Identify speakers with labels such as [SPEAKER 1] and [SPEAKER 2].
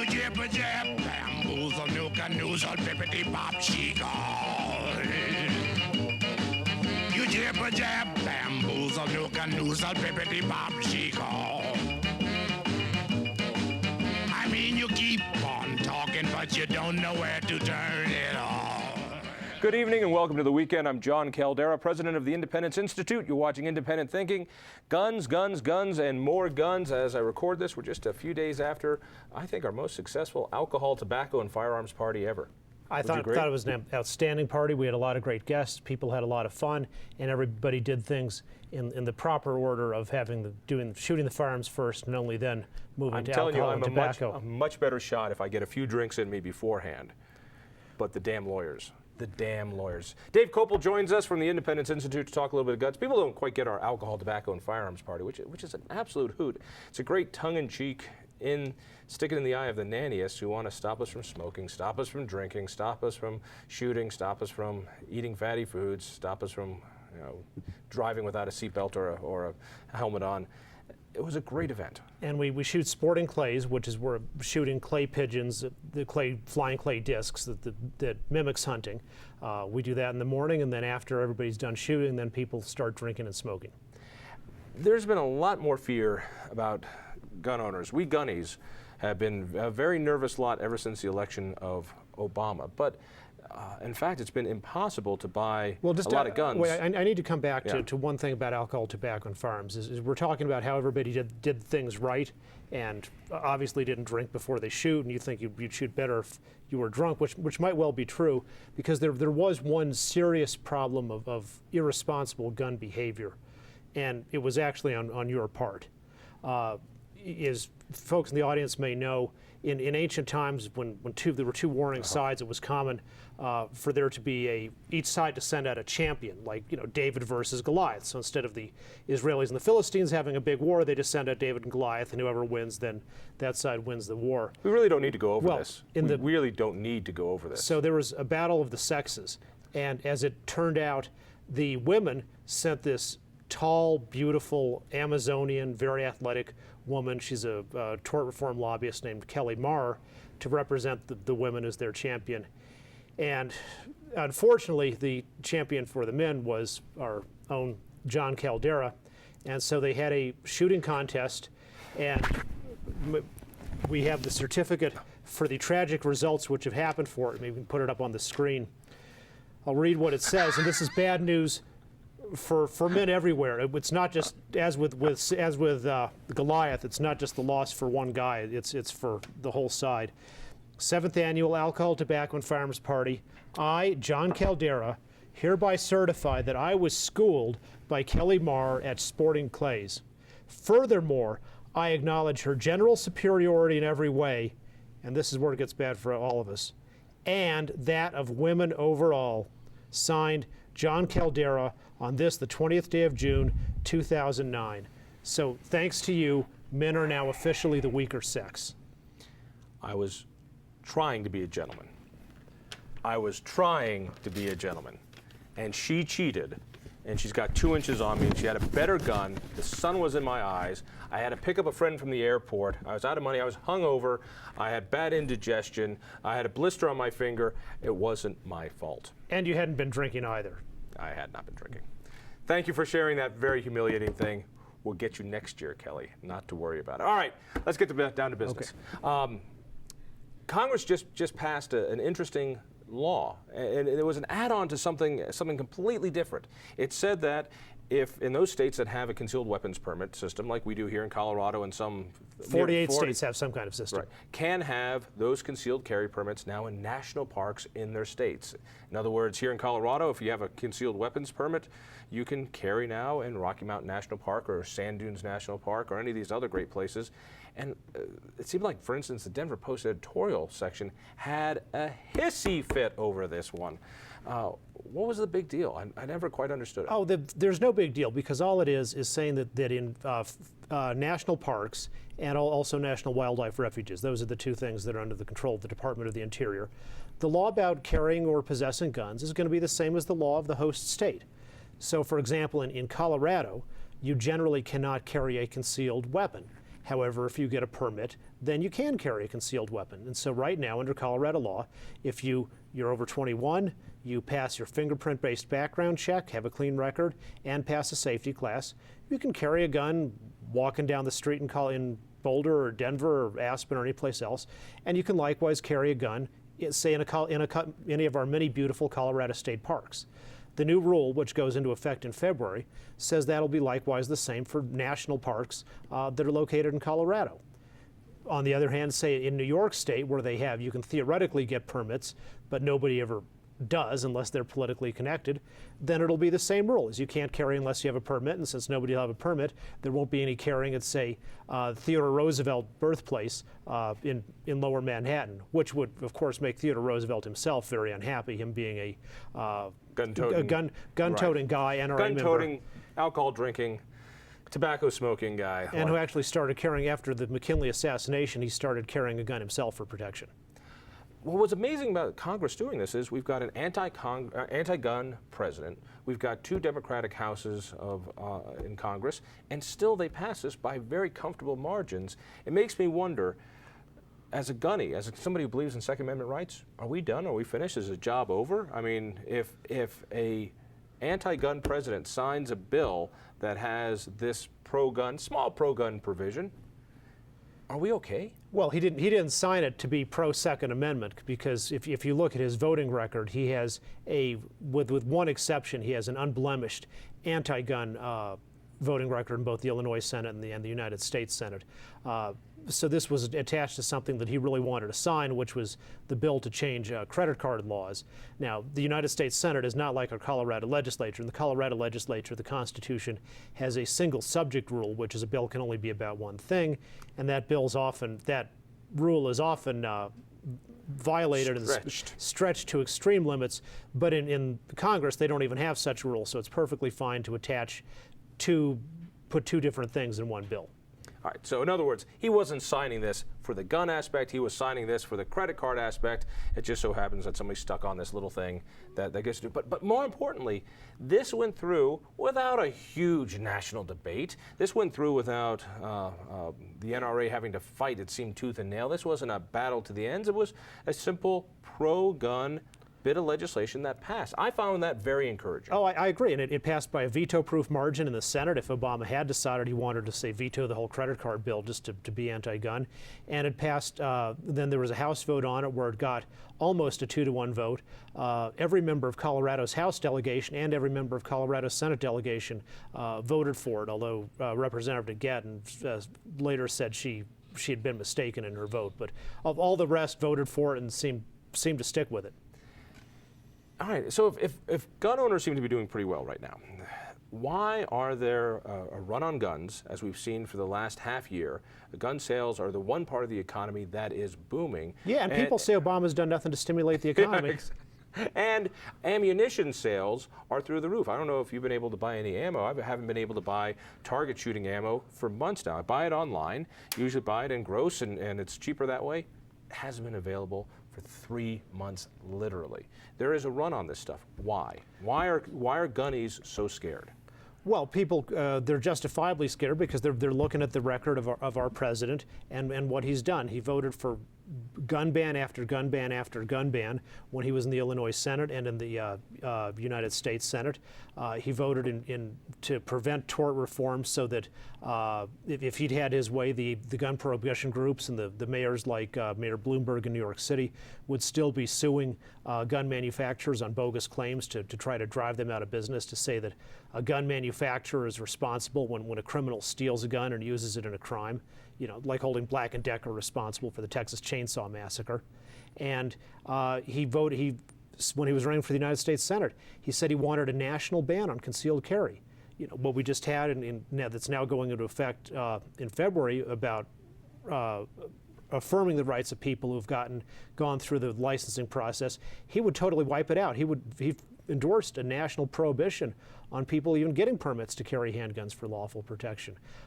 [SPEAKER 1] You jibber jab, bamboozle, nuka noozle, bippity bop, she called. You jibber jab, bamboozle, nuka noozle, bippity bop, she called. I mean, you keep on talking, but you don't know where to turn it off.
[SPEAKER 2] Good evening and welcome to The Weekend. I'm Jon Caldara, president of the Independence Institute. You're watching Independent Thinking. Guns, guns, guns, and more guns. As I record this, we're just a few days after, I think, our most successful alcohol, tobacco, and firearms party ever.
[SPEAKER 3] I thought it was an outstanding party. We had a lot of great guests. People had a lot of fun, and everybody did things in the proper order of shooting the firearms first, and only then moving to alcohol and tobacco.
[SPEAKER 2] I'm a much better shot if I get a few drinks in me beforehand. But the damn lawyers. The damn lawyers. Dave Kopel joins us from the Independence Institute to talk a little bit of guns. People don't quite get our alcohol, tobacco, and firearms party, which is an absolute hoot. It's a great tongue-in-cheek, stick it in the eye of the nanniest who want to stop us from smoking, stop us from drinking, stop us from shooting, stop us from eating fatty foods, stop us from driving without a seatbelt or a helmet on. It was a great event.
[SPEAKER 3] And we shoot sporting clays, which is we're shooting clay pigeons, flying clay discs that mimics hunting. We do that in the morning, and then after everybody's done shooting, then people start drinking and smoking.
[SPEAKER 2] There's been a lot more fear about gun owners. We gunnies have been a very nervous lot ever since the election of Obama. But in fact, it's been impossible to buy a lot of guns.
[SPEAKER 3] Wait, I need to come back to one thing about alcohol, tobacco, and firearms. Is we're talking about how everybody did things right and obviously didn't drink before they shoot, and you think you'd shoot better if you were drunk, which might well be true, because there was one serious problem of irresponsible gun behavior, and it was actually on your part. As folks in the audience may know, in ancient times when there were two warring sides, it was common for there to be each side to send out a champion, like David versus Goliath. So instead of the Israelis and the Philistines having a big war, they just send out David and Goliath, and whoever wins, then that side wins the war.
[SPEAKER 2] We really don't need to go over this. We really don't need to go over this.
[SPEAKER 3] So there was a battle of the sexes, and as it turned out, the women sent this tall, beautiful, Amazonian, very athletic woman. She's a tort reform lobbyist named Kelly Marr to represent the women as their champion. And unfortunately, the champion for the men was our own Jon Caldara. And so they had a shooting contest, and we have the certificate for the tragic results which have happened for it. Maybe we can put it up on the screen. I'll read what it says, and this is bad news for men everywhere. It's not just as with Goliath. It's not just the loss for one guy. It's for the whole side. 7th Annual Alcohol, Tobacco, and Firearms Party. I, Jon Caldara, hereby certify that I was schooled by Kelly Marr at Sporting Clays. Furthermore, I acknowledge her general superiority in every way, and this is where it gets bad for all of us, and that of women overall. Signed, Jon Caldara, on this, the 20th day of June, 2009. So thanks to you, men are now officially the weaker sex.
[SPEAKER 2] I was trying to be a gentleman. I was trying to be a gentleman. And she cheated, and she's got 2 inches on me, and she had a better gun. The sun was in my eyes. I had to pick up a friend from the airport. I was out of money. I was hungover. I had bad indigestion. I had a blister on my finger. It wasn't my fault.
[SPEAKER 3] And you hadn't been drinking either.
[SPEAKER 2] I had not been drinking. Thank you for sharing that very humiliating thing. We'll get you next year, Kelly. Not to worry about it. All right, let's get down to business. Okay. Congress just passed an interesting law, and it was an add-on to something completely different. It said that if in those states that have a concealed weapons permit system, like we do here in Colorado and some
[SPEAKER 3] 48 states have some kind of system,
[SPEAKER 2] right, can have those concealed carry permits now in national parks in their states. In other words, here in Colorado, if you have a concealed weapons permit, you can carry now in Rocky Mountain National Park or Sand Dunes National Park or any of these other great places. And it seemed like, for instance, the Denver Post editorial section had a hissy fit over this one. What was the big deal? I never quite understood it.
[SPEAKER 3] Oh, there's no big deal, because all it is saying that in national parks and also national wildlife refuges, those are the two things that are under the control of the Department of the Interior, the law about carrying or possessing guns is going to be the same as the law of the host state. So, for example, in Colorado, you generally cannot carry a concealed weapon. However, if you get a permit, then you can carry a concealed weapon. And so right now, under Colorado law, if you're over 21, you pass your fingerprint-based background check, have a clean record, and pass a safety class, you can carry a gun walking down the street in Boulder or Denver or Aspen or any place else, and you can likewise carry a gun, say in any of our many beautiful Colorado state parks. The new rule, which goes into effect in February, says that'll be likewise the same for national parks that are located in Colorado. On the other hand, say in New York State, where you can theoretically get permits, but nobody ever does unless they're politically connected, then it'll be the same rule, as you can't carry unless you have a permit, and since nobody will have a permit, there won't be any carrying at, say, Theodore Roosevelt birthplace in Lower Manhattan, which would, of course, make Theodore Roosevelt himself very unhappy, him being a gun-toting guy, NRA member.
[SPEAKER 2] Gun-toting, alcohol-drinking, tobacco-smoking guy.
[SPEAKER 3] And who actually started carrying, after the McKinley assassination, he started carrying a gun himself for protection.
[SPEAKER 2] Well, what's amazing about Congress doing this is we've got an anti-gun president, we've got 2 Democratic houses in Congress, and still they pass this by very comfortable margins. It makes me wonder, as a gunny, as somebody who believes in Second Amendment rights, are we done? Are we finished? Is the job over? I mean, if a anti-gun president signs a bill that has this pro-gun, small pro-gun provision, are we okay?
[SPEAKER 3] Well, he didn't sign it to be pro-Second Amendment, because if you look at his voting record, he has with one exception, he has an unblemished anti-gun voting record in both the Illinois Senate and the United States Senate. So this was attached to something that he really wanted to sign, which was the bill to change credit card laws. Now, the United States Senate is not like our Colorado legislature. In the Colorado legislature, the Constitution has a single subject rule, which is a bill can only be about one thing, and that rule is often violated and stretched to extreme limits. But in Congress, they don't even have such a rule, so it's perfectly fine to put 2 different things in one bill.
[SPEAKER 2] All right, so in other words, he wasn't signing this for the gun aspect, he was signing this for the credit card aspect. It just so happens that somebody stuck on this little thing that gets to do. But more importantly, this went through without a huge national debate. This went through without the NRA having to fight, it seemed, tooth and nail. This wasn't a battle to the ends. It was a simple pro-gun bit of legislation that passed. I found that very encouraging.
[SPEAKER 3] Oh, I agree, and it passed by a veto-proof margin in the Senate if Obama had decided he wanted to, say, veto the whole credit card bill just to be anti-gun. And it passed, then there was a House vote on it where it got almost a 2-to-1 vote. Every member of Colorado's House delegation and every member of Colorado's Senate delegation voted for it, although Representative DeGette later said she had been mistaken in her vote. But all the rest voted for it and seemed to stick with it.
[SPEAKER 2] All right, so if gun owners seem to be doing pretty well right now, why are there a run on guns, as we've seen for the last half year? Gun sales are the one part of the economy that is booming.
[SPEAKER 3] Yeah, and people say Obama's done nothing to stimulate the economy.
[SPEAKER 2] And ammunition sales are through the roof. I don't know if you've been able to buy any ammo. I haven't been able to buy target shooting ammo for months now. I buy it online, usually buy it in gross, and it's cheaper that way. It hasn't been available for 3 months, literally. There is a run on this stuff. Why? Why are gunnies so scared?
[SPEAKER 3] Well, people, they're justifiably scared because they're looking at the record of our president and what he's done. He voted for gun ban after gun ban after gun ban when he was in the Illinois Senate and in the United States Senate. He voted to prevent tort reform so that if he'd had his way, the gun prohibition groups and the mayors like Mayor Bloomberg in New York City would still be suing gun manufacturers on bogus claims to try to drive them out of business, to say that a gun manufacturer is responsible when a criminal steals a gun and uses it in a crime, you know, like holding Black & Decker responsible for the Texas Chainsaw Massacre. And when he was running for the United States Senate, he said he wanted a national ban on concealed carry. You know, what we just had that's now going into effect in February about affirming the rights of people who've gone through the licensing process, he would totally wipe it out. He endorsed a national prohibition on people even getting permits to carry handguns for lawful protection.